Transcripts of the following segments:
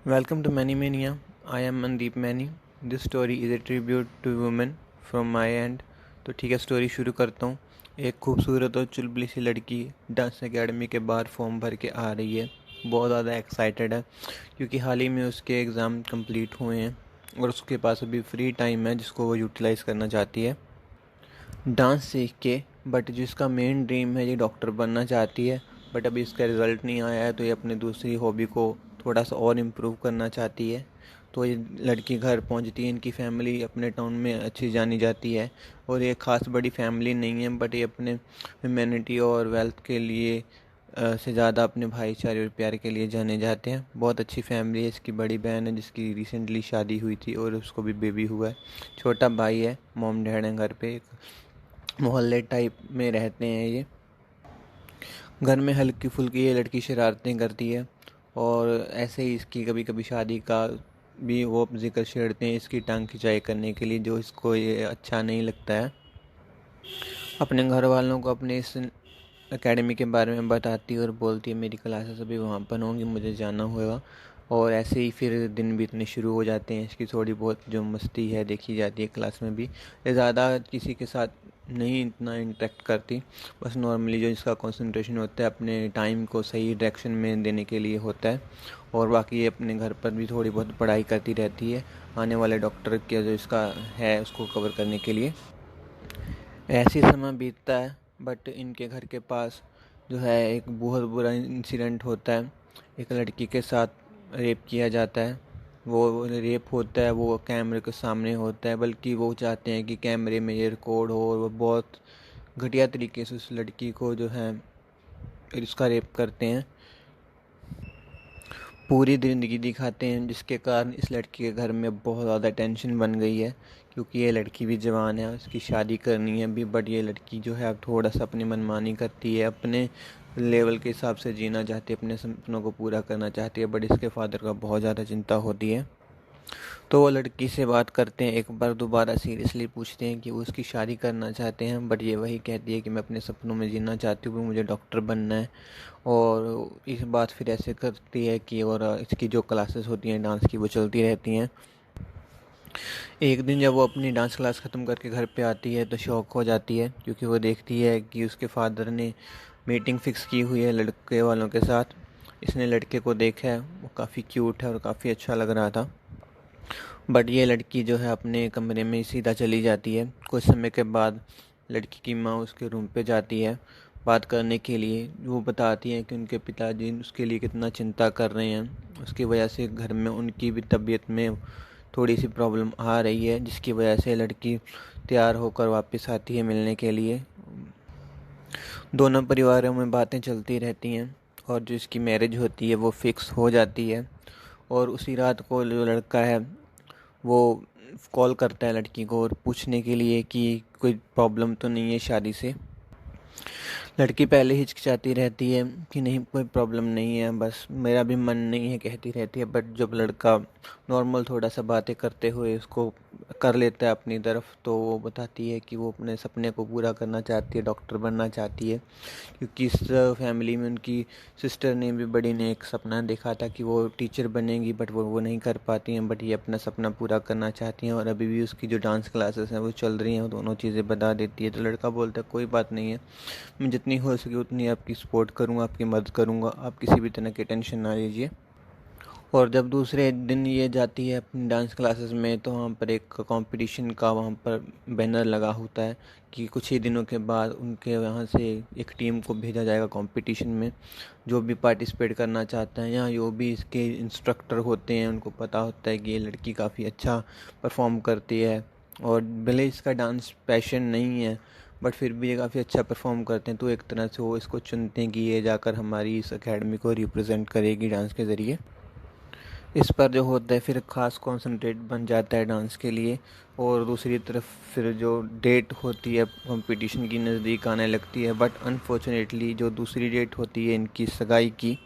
Welcome to Many Mania. I am Mandeep Mani. This story is a tribute to women from my end. तो ठीक है, story शुरू करता हूँ। एक खूबसूरत और चुलबुली सी लड़की डांस एकेडमी के बाहर फॉर्म भर के आ रही है। बहुत ज़्यादा एक्साइटेड है क्योंकि हाल ही में उसके एग्ज़ाम कंप्लीट हुए हैं और उसके पास अभी फ्री टाइम है जिसको वो यूटिलाइज़ करना चाहती है डांस सीख के। बट जिसका मेन ड्रीम है, ये डॉक्टर बनना चाहती है, बट अभी इसका रिज़ल्ट नहीं आया है तो ये अपनी दूसरी हॉबी को थोड़ा सा और इम्प्रूव करना चाहती है। तो ये लड़की घर पहुंचती है। इनकी फैमिली अपने टाउन में अच्छी जानी जाती है और ये ख़ास बड़ी फैमिली नहीं है, बट ये अपने ह्यूमैनिटी और वेल्थ के लिए से ज़्यादा अपने भाईचारे और प्यार के लिए जाने जाते हैं। बहुत अच्छी फैमिली है। इसकी बड़ी बहन है जिसकी रिसेंटली शादी हुई थी और उसको भी बेबी हुआ है। छोटा भाई है, मॉम डैड हैं घर पे। मोहल्ले टाइप में रहते हैं ये। घर में हल्की फुल्की ये लड़की शरारतें करती है और ऐसे ही इसकी कभी कभी शादी का भी वो जिक्र छेड़ते हैं इसकी टांग खिंचाई करने के लिए, जो इसको ये अच्छा नहीं लगता है। अपने घर वालों को अपने इस एकेडमी के बारे में बताती है और बोलती है मेरी क्लासेस अभी वहाँ पर होंगी, मुझे जाना होगा। और ऐसे ही फिर दिन बीतने शुरू हो जाते हैं। इसकी थोड़ी बहुत जो मस्ती है देखी जाती है क्लास में भी। ये ज़्यादा किसी के साथ नहीं इतना इंटरेक्ट करती, बस नॉर्मली जो इसका कंसंट्रेशन होता है अपने टाइम को सही डायरेक्शन में देने के लिए होता है। और बाकी ये अपने घर पर भी थोड़ी बहुत पढ़ाई करती रहती है आने वाले डॉक्टर के जो इसका है उसको कवर करने के लिए। ऐसे ही समय बीतता है, बट इनके घर के पास जो है एक बहुत बुरा इंसिडेंट होता है। एक लड़की के साथ रेप किया जाता है। वो रेप होता है वो कैमरे के सामने होता है, बल्कि वो चाहते हैं कि कैमरे में ये रिकॉर्ड हो, और वो बहुत घटिया तरीके से उस लड़की को जो है इसका रेप करते हैं। पूरी ज़िंदगी दिखाते हैं, जिसके कारण इस लड़की के घर में बहुत ज़्यादा टेंशन बन गई है क्योंकि ये लड़की भी जवान है, उसकी शादी करनी है अभी। बट ये लड़की जो है अब थोड़ा सा अपनी मनमानी करती है, अपने लेवल के हिसाब से जीना चाहती है, अपने सपनों को पूरा करना चाहती है। बट इसके फादर का बहुत ज़्यादा चिंता होती है। तो वो लड़की से बात करते हैं, एक बार दोबारा सीरियसली पूछते हैं कि वो उसकी शादी करना चाहते हैं। बट ये वही कहती है कि मैं अपने सपनों में जीना चाहती हूँ, मुझे डॉक्टर बनना है। और इस बात फिर ऐसे करती है कि और इसकी जो क्लासेस होती हैं डांस की वो चलती रहती हैं। एक दिन जब वो अपनी डांस क्लास ख़त्म करके घर पे आती है तो शॉक हो जाती है क्योंकि वो देखती है कि उसके फादर ने मीटिंग फ़िक्स की हुई है लड़के वालों के साथ। इसने लड़के को देखा है, वो काफ़ी क्यूट है और काफ़ी अच्छा लग रहा था। बट ये लड़की जो है अपने कमरे में सीधा चली जाती है। कुछ समय के बाद लड़की की माँ उसके रूम पे जाती है बात करने के लिए। वो बताती हैं कि उनके पिताजी उसके लिए कितना चिंता कर रहे हैं, उसकी वजह से घर में उनकी भी तबीयत में थोड़ी सी प्रॉब्लम आ रही है, जिसकी वजह से लड़की तैयार होकर वापस आती है मिलने के लिए। दोनों परिवारों में बातें चलती रहती हैं और जो इसकी मैरिज होती है वो फिक्स हो जाती है। और उसी रात को जो लड़का है वो कॉल करता है लड़की को और पूछने के लिए कि कोई प्रॉब्लम तो नहीं है शादी से। लड़की पहले हिचकिचाती रहती है कि नहीं कोई प्रॉब्लम नहीं है, बस मेरा भी मन नहीं है कहती रहती है। बट जब लड़का नॉर्मल थोड़ा सा बातें करते हुए उसको कर लेता है अपनी तरफ, तो वो बताती है कि वो अपने सपने को पूरा करना चाहती है, डॉक्टर बनना चाहती है। क्योंकि इस फैमिली में उनकी सिस्टर ने भी, बड़ी ने एक सपना देखा था कि वो टीचर बनेंगी, बट वो नहीं कर पाती हैं। बट ये अपना सपना पूरा करना चाहती हैं और अभी भी उसकी जो डांस क्लासेस हैं वो चल रही हैं। वो दोनों चीज़ें बता देती है। तो लड़का बोलता है कोई बात नहीं है, मैं जितनी हो सके उतनी आपकी सपोर्ट करूँगा, आपकी मदद करूँगा, आप किसी भी तरह की टेंशन ना लीजिए। और जब दूसरे दिन ये जाती है अपनी डांस क्लासेस में, तो वहाँ पर एक कंपटीशन का वहाँ पर बैनर लगा होता है कि कुछ ही दिनों के बाद उनके यहाँ से एक टीम को भेजा जाएगा कंपटीशन में। जो भी पार्टिसिपेट करना चाहता है, या जो भी इसके इंस्ट्रक्टर होते हैं उनको पता होता है कि ये लड़की काफ़ी अच्छा परफॉर्म करती है, और भले इसका डांस पैशन नहीं है बट फिर भी ये काफ़ी अच्छा परफॉर्म करते हैं, तो एक तरह से वो इसको चुनते हैं कि ये जाकर हमारी इस एकेडमी को रिप्रेजेंट करेगी डांस के ज़रिए। इस पर जो होता है फिर ख़ास कंसंट्रेट बन जाता है डांस के लिए। और दूसरी तरफ फिर जो डेट होती है कंपटीशन की नज़दीक आने लगती है। बट अनफॉर्चुनेटली जो दूसरी डेट होती है इनकी सगाई की,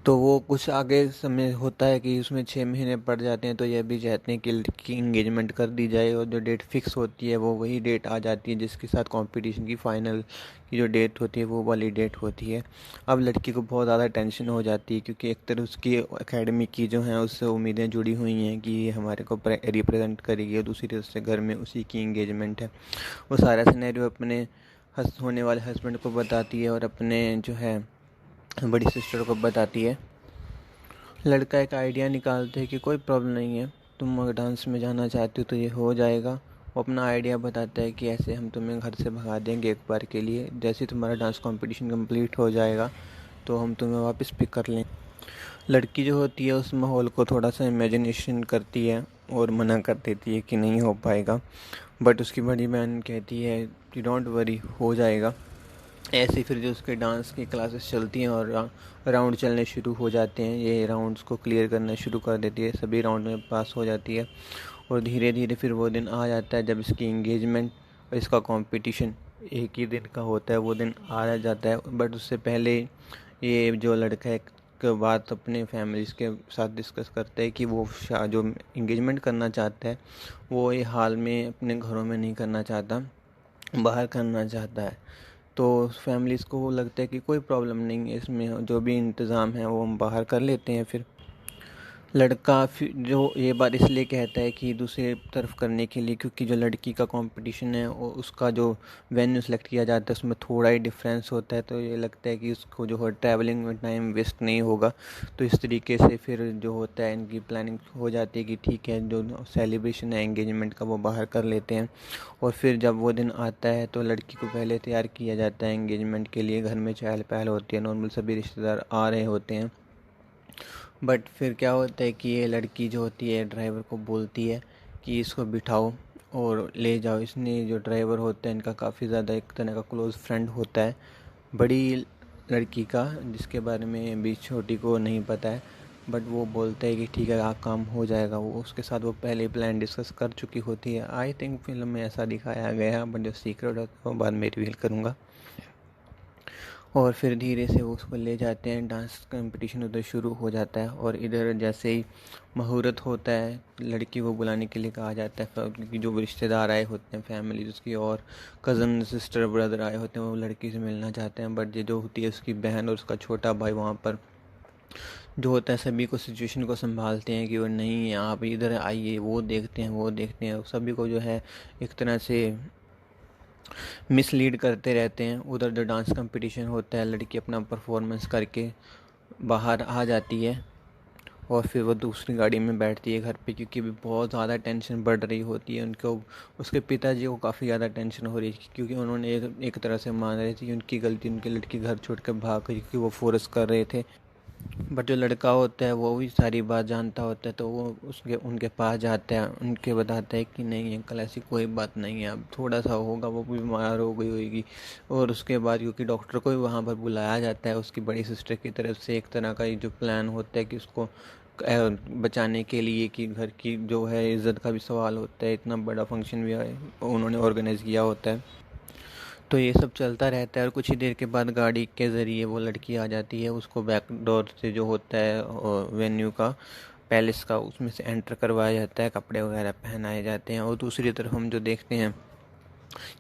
तो वो कुछ आगे समय होता है कि उसमें 6 महीने पड़ जाते हैं, तो ये भी चाहते हैं कि लड़की इंगेजमेंट कर दी जाए, और जो डेट फिक्स होती है वो वही डेट आ जाती है जिसके साथ कंपटीशन की फाइनल की जो डेट होती है वो वाली डेट होती है। अब लड़की को बहुत ज़्यादा टेंशन हो जाती है, क्योंकि एक तरह उसकी एकेडमी की जो है उससे उम्मीदें जुड़ी हुई हैं कि ये हमारे को रिप्रेजेंट करेगी, और दूसरी तरफ से घर में उसी की इंगेजमेंट है। वो सारा सिनेरियो अपने होने वाले हस्बैंड को बताती है और अपने जो है बड़ी सिस्टर को बताती है। लड़का एक आइडिया निकालते हैं कि कोई प्रॉब्लम नहीं है, तुम अगर डांस में जाना चाहती हो तो ये हो जाएगा। वो अपना आइडिया बताता है कि ऐसे हम तुम्हें घर से भगा देंगे एक बार के लिए, जैसे ही तुम्हारा डांस कंपटीशन कंप्लीट हो जाएगा तो हम तुम्हें वापस पिक कर लेंगे। लड़की जो होती है उस माहौल को थोड़ा सा इमेजिनेशन करती है और मना कर देती है कि नहीं हो पाएगा, बट उसकी बड़ी बहन कहती है कि डोंट वरी, हो जाएगा। ऐसे फिर जो उसके डांस की क्लासेस चलती हैं और राउंड चलने शुरू हो जाते हैं, ये राउंड्स को क्लियर करना शुरू कर देती है, सभी राउंड में पास हो जाती है। और धीरे धीरे फिर वो दिन आ जाता है जब इसकी इंगेजमेंट और इसका कंपटीशन एक ही दिन का होता है। वो दिन आ जाता है, बट उससे पहले ये जो लड़का है के बात अपने फैमिलीज़ के साथ डिस्कस करता है कि वो जो इंगेजमेंट करना चाहता है वो ये हाल में अपने घरों में नहीं करना चाहता, बाहर करना चाहता है। तो फैमिलीज़ को वो लगता है कि कोई प्रॉब्लम नहीं है इसमें, जो भी इंतज़ाम है वो हम बाहर कर लेते हैं। फिर लड़का फिर जो ये बात इसलिए कहता है कि दूसरी तरफ करने के लिए, क्योंकि जो लड़की का कंपटीशन है वो उसका जो वेन्यू सेलेक्ट किया जाता है उसमें थोड़ा ही डिफरेंस होता है, तो ये लगता है कि उसको जो है ट्रैवलिंग में टाइम वेस्ट नहीं होगा। तो इस तरीके से फिर जो होता है इनकी प्लानिंग हो जाती है कि ठीक है, जो सेलिब्रेशन है एंगेजमेंट का वो बाहर कर लेते हैं। और फिर जब वो दिन आता है तो लड़की को पहले तैयार किया जाता है एंगेजमेंट के लिए, घर में चहल पहल होती है, नॉर्मल सभी रिश्तेदार आ रहे होते हैं। बट फिर क्या होता है कि ये लड़की जो होती है ड्राइवर को बोलती है कि इसको बिठाओ और ले जाओ। इसने जो ड्राइवर होता है इनका काफ़ी ज़्यादा एक तरह का क्लोज़ फ्रेंड होता है बड़ी लड़की का, जिसके बारे में अभी छोटी को नहीं पता है। बट वो बोलता है कि ठीक है, आप काम हो जाएगा। वो उसके साथ वो पहले ही प्लान डिस्कस कर चुकी होती है। आई थिंक फिल्म में ऐसा दिखाया गया, बट जो सीक्रेट होता है वो बाद में रिवील करूँगा। और फिर धीरे से वो उसको ले जाते हैं, डांस कंपटीशन उधर शुरू हो जाता है। और इधर जैसे ही मुहूर्त होता है लड़की को बुलाने के लिए कहा जाता है, क्योंकि जो रिश्तेदार आए होते हैं फैमिली उसकी और कज़न सिस्टर ब्रदर आए होते हैं वो लड़की से मिलना चाहते हैं। बट ये जो होती है उसकी बहन और उसका छोटा भाई वहाँ पर जो होता है सभी को सिचुएशन को संभालते हैं कि वो नहीं, आप इधर आइए, वो देखते हैं वो देखते हैं, सभी को जो है एक तरह से मिसलीड करते रहते हैं। उधर जो डांस कंपटीशन होता है लड़की अपना परफॉर्मेंस करके बाहर आ जाती है, और फिर वो दूसरी गाड़ी में बैठती है घर पे, क्योंकि भी बहुत ज़्यादा टेंशन बढ़ रही होती है उनको। उसके पिताजी को काफ़ी ज़्यादा टेंशन हो रही है, क्योंकि उन्होंने एक तरह से मान रहे थे कि उनकी गलती, उनकी लड़की घर छोड़ कर भाग गई क्योंकि वो फोर्स कर रहे थे। बट जो लड़का होता है वो भी सारी बात जानता होता है, तो वो उसके उनके पास जाता है, उनके बताता है कि नहीं अंकल ऐसी कोई बात नहीं है, अब थोड़ा सा होगा, वो भी बीमार हो गई होगी। और उसके बाद क्योंकि डॉक्टर को भी वहाँ पर बुलाया जाता है उसकी बड़ी सिस्टर की तरफ से, एक तरह का जो प्लान होता है कि उसको बचाने के लिए, कि घर की जो है इज़्ज़त का भी सवाल होता है, इतना बड़ा फंक्शन भी उन्होंने ऑर्गेनाइज़ किया होता है। तो ये सब चलता रहता है, और कुछ ही देर के बाद गाड़ी के ज़रिए वो लड़की आ जाती है, उसको बैक डोर से जो होता है वेन्यू का, पैलेस का, उसमें से एंटर करवाया जाता है, कपड़े वगैरह पहनाए जाते हैं। और दूसरी तरफ हम जो देखते हैं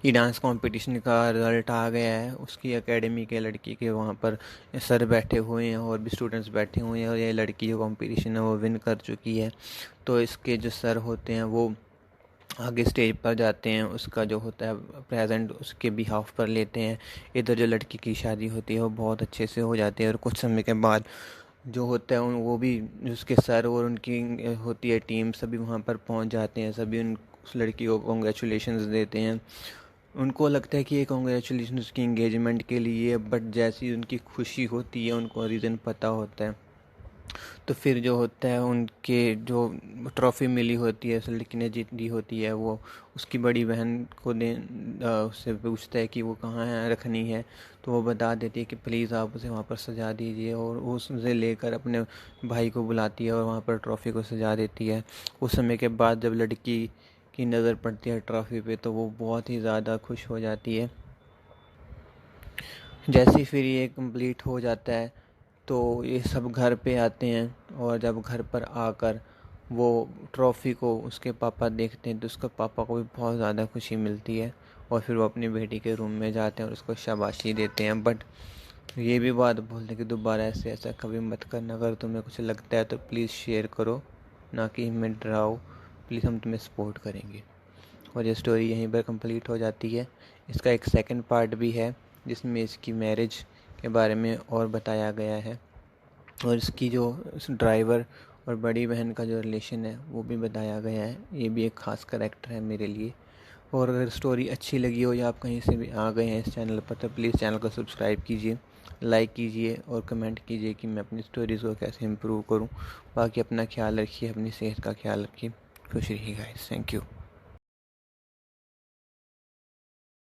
कि डांस कंपटीशन का रिजल्ट आ गया है, उसकी एकेडमी के लड़की के वहाँ पर सर बैठे हुए हैं और भी स्टूडेंट्स बैठे हुए हैं, और ये लड़की जो कंपटीशन है वो विन कर चुकी है। तो इसके जो सर होते हैं वो आगे स्टेज पर जाते हैं, उसका जो होता है प्रेजेंट उसके बिहाफ पर लेते हैं। इधर जो लड़की की शादी होती है वो बहुत अच्छे से हो जाती है, और कुछ समय के बाद जो होता है वो भी उसके सर और उनकी होती है टीम, सभी वहाँ पर पहुँच जाते हैं, सभी उस लड़की को कॉन्ग्रेचुलेशंस देते हैं। उनको लगता है कि ये कॉन्ग्रेचुलेशन उसकी इंगेजमेंट के लिए, बट जैसी उनकी खुशी होती है उनको रीज़न पता होता है। तो फिर जो होता है उनके जो ट्रॉफ़ी मिली होती है, उस लड़की ने जीत ली होती है, वो उसकी बड़ी बहन को उससे पूछता है कि वो कहाँ है रखनी है, तो वो बता देती है कि प्लीज़ आप उसे वहाँ पर सजा दीजिए, और वो उसे लेकर अपने भाई को बुलाती है और वहाँ पर ट्रॉफ़ी को सजा देती है। उस समय के बाद जब लड़की की नज़र पड़ती है ट्रॉफ़ी पे तो वो बहुत ही ज़्यादा खुश हो जाती है। जैसे ही फिर ये कंप्लीट हो जाता है तो ये सब घर पे आते हैं और जब घर पर आकर वो ट्रॉफ़ी को उसके पापा देखते हैं तो उसके पापा को भी बहुत ज़्यादा खुशी मिलती है और फिर वो अपनी बेटी के रूम में जाते हैं और उसको शाबाशी देते हैं। बट ये भी बात बोलते हैं कि दोबारा ऐसा कभी मत करना। अगर तुम्हें कुछ लगता है तो प्लीज़ शेयर करो, ना कि हमें डराओ। प्लीज़ हम तुम्हें सपोर्ट करेंगे। और ये स्टोरी यहीं पर कंप्लीट हो जाती है। इसका एक सेकंड पार्ट भी है जिसमें इसकी मैरिज के बारे में और बताया गया है और इसकी जो ड्राइवर और बड़ी बहन का जो रिलेशन है वो भी बताया गया है। ये भी एक ख़ास करैक्टर है मेरे लिए। और अगर स्टोरी अच्छी लगी हो या आप कहीं से भी आ गए हैं इस चैनल पर तो प्लीज़ चैनल को सब्सक्राइब कीजिए, लाइक कीजिए और कमेंट कीजिए कि मैं अपनी स्टोरीज़ को कैसे इम्प्रूव करूं। बाकी अपना ख्याल रखिए, अपनी सेहत का ख्याल रखिए। खुश रहिए गाइस। Thank you.